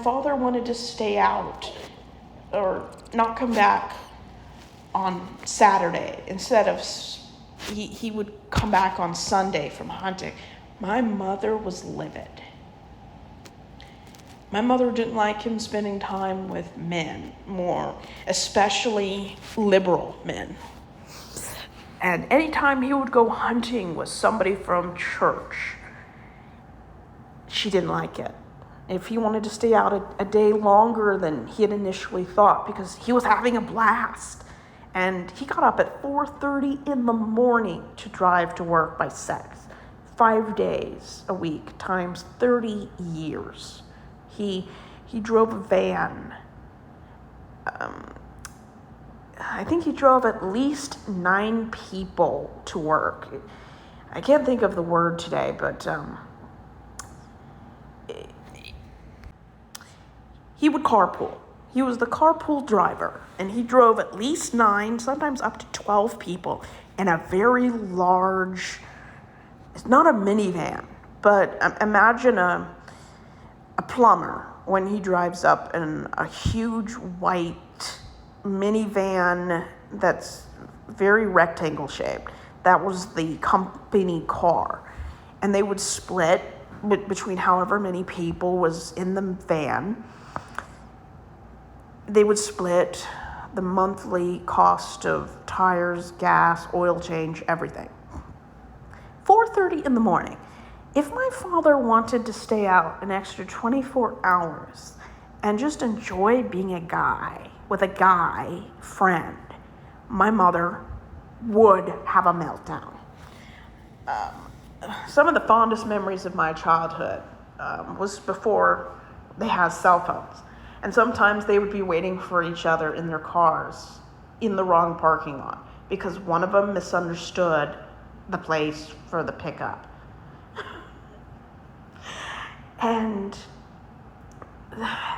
father wanted to stay out or not come back on Saturday, instead of he would come back on Sunday from hunting, my mother was livid. My mother didn't like him spending time with men more, especially liberal men. And anytime he would go hunting with somebody from church, she didn't like it. If he wanted to stay out a day longer than he had initially thought, because he was having a blast. And he got up at 4:30 in the morning to drive to work by 6, 5 days a week, times 30 years. He drove a van. I think he drove at least 9 people to work. I can't think of the word today, but he would carpool. He was the carpool driver, and he drove at least 9, sometimes up to 12 people in a very large, it's not a minivan, but imagine a plumber when he drives up in a huge white minivan that's very rectangle shaped. That was the company car. And they would split between however many people was in the van. They would split the monthly cost of tires, gas, oil change, everything. 4:30 in the morning. If my father wanted to stay out an extra 24 hours and just enjoy being a guy with a guy friend, my mother would have a meltdown. Some of the fondest memories of my childhood was before they had cell phones. And sometimes they would be waiting for each other in their cars in the wrong parking lot because one of them misunderstood the place for the pickup. And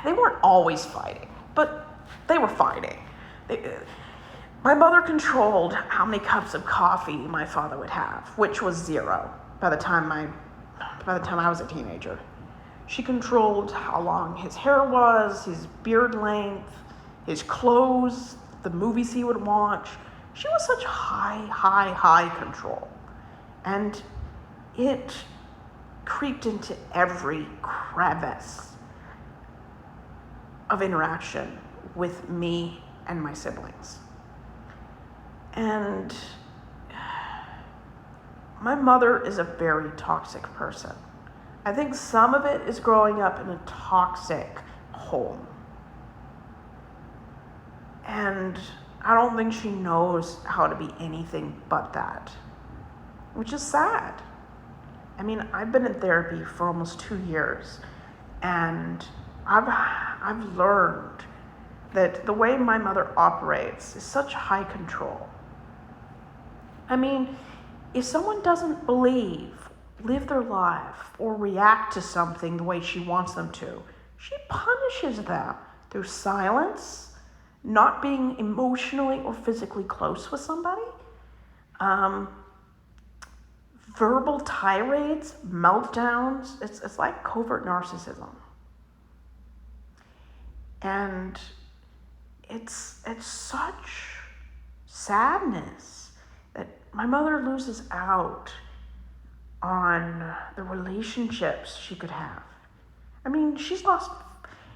they weren't always fighting, but they were fighting. My mother controlled how many cups of coffee my father would have, which was 0 by the time I was a teenager. She controlled how long his hair was, his beard length, his clothes, the movies he would watch. She was such high control. And it creeped into every crevice of interaction with me and my siblings. And my mother is a very toxic person. I think some of it is growing up in a toxic home. And I don't think she knows how to be anything but that, which is sad. I mean, I've been in therapy for almost 2 years, and I've learned that the way my mother operates is such high control. I mean, if someone doesn't live their life, or react to something the way she wants them to, she punishes them through silence, not being emotionally or physically close with somebody, verbal tirades, meltdowns. It's like covert narcissism. And it's such sadness that my mother loses out on the relationships she could have. I mean, she's lost